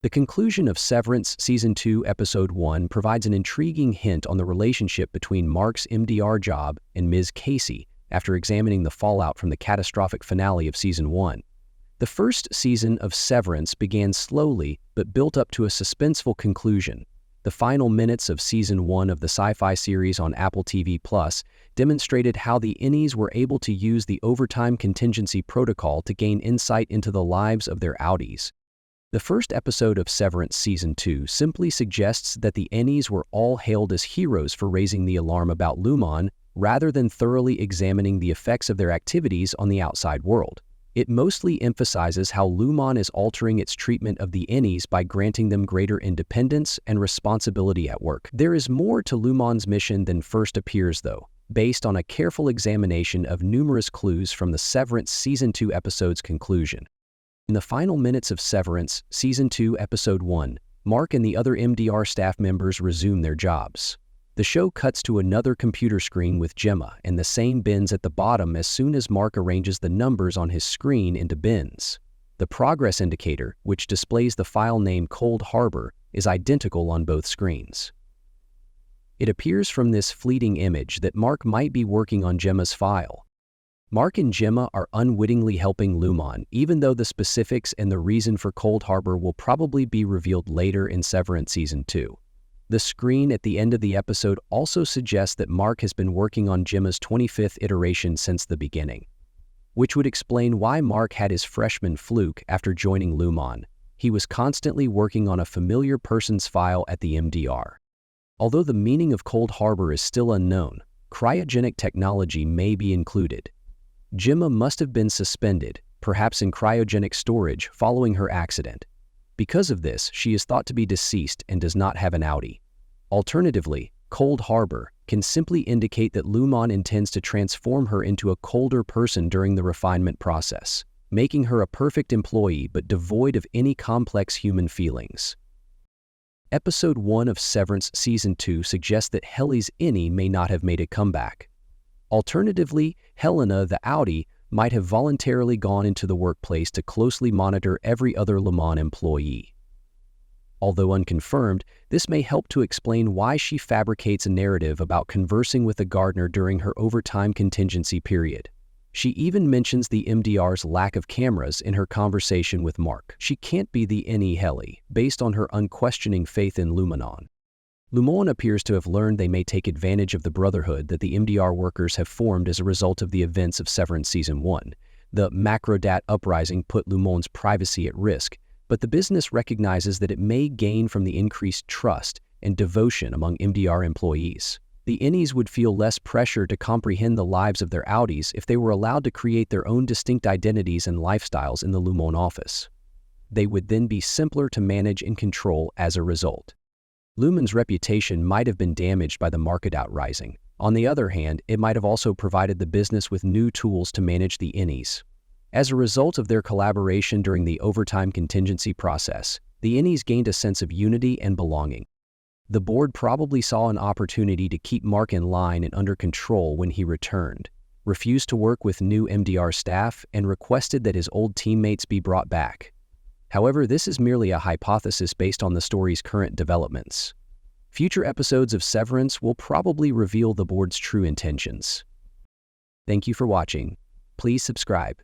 The conclusion of Severance Season 2, Episode 1 provides an intriguing hint on the relationship between Mark's MDR job and Ms. Casey after examining the fallout from the catastrophic finale of Season 1. The first season of Severance began slowly but built up to a suspenseful conclusion. The final minutes of Season 1 of the sci-fi series on Apple TV Plus demonstrated how the Innies were able to use the overtime contingency protocol to gain insight into the lives of their outies. The first episode of Severance Season 2 simply suggests that the Innies were all hailed as heroes for raising the alarm about Lumon rather than thoroughly examining the effects of their activities on the outside world. It mostly emphasizes how Lumon is altering its treatment of the Innies by granting them greater independence and responsibility at work. There is more to Lumon's mission than first appears, though, based on a careful examination of numerous clues from the Severance Season 2 episode's conclusion. In the final minutes of Severance Season 2, Episode 1, Mark and the other MDR staff members resume their jobs. The show cuts to another computer screen with Gemma and the same bins at the bottom as soon as Mark arranges the numbers on his screen into bins. The progress indicator, which displays the file name Cold Harbor, is identical on both screens. It appears from this fleeting image that Mark might be working on Gemma's file. Mark and Gemma are unwittingly helping Lumon, even though the specifics and the reason for Cold Harbor will probably be revealed later in Severance Season 2. The screen at the end of the episode also suggests that Mark has been working on Gemma's 25th iteration since the beginning, which would explain why Mark had his freshman fluke after joining Lumon. He was constantly working on a familiar person's file at the MDR. Although the meaning of Cold Harbor is still unknown, cryogenic technology may be included. Gemma must have been suspended, perhaps in cryogenic storage, following her accident. Because of this, she is thought to be deceased and does not have an outie. Alternatively, Cold Harbor can simply indicate that Lumon intends to transform her into a colder person during the refinement process, making her a perfect employee but devoid of any complex human feelings. Episode 1 of Severance Season 2 suggests that Helly's Innie may not have made a comeback. Alternatively, Helena, the outie, might have voluntarily gone into the workplace to closely monitor every other Lumon employee. Although unconfirmed, this may help to explain why she fabricates a narrative about conversing with the gardener during her overtime contingency period. She even mentions the MDR's lack of cameras in her conversation with Mark. She can't be the Innie Helly, based on her unquestioning faith in Lumon. Lumon appears to have learned they may take advantage of the brotherhood that the MDR workers have formed as a result of the events of Severance Season 1. The Macrodat uprising put Lumon's privacy at risk, but the business recognizes that it may gain from the increased trust and devotion among MDR employees. The Innies would feel less pressure to comprehend the lives of their outies if they were allowed to create their own distinct identities and lifestyles in the Lumon office. They would then be simpler to manage and control as a result. Lumon's reputation might have been damaged by the market outrising. On the other hand, it might have also provided the business with new tools to manage the Innies. As a result of their collaboration during the overtime contingency process, the Innies gained a sense of unity and belonging. The board probably saw an opportunity to keep Mark in line and under control when he returned, refused to work with new MDR staff, and requested that his old teammates be brought back. However, this is merely a hypothesis based on the story's current developments. Future episodes of Severance will probably reveal the board's true intentions. Thank you for watching. Please subscribe.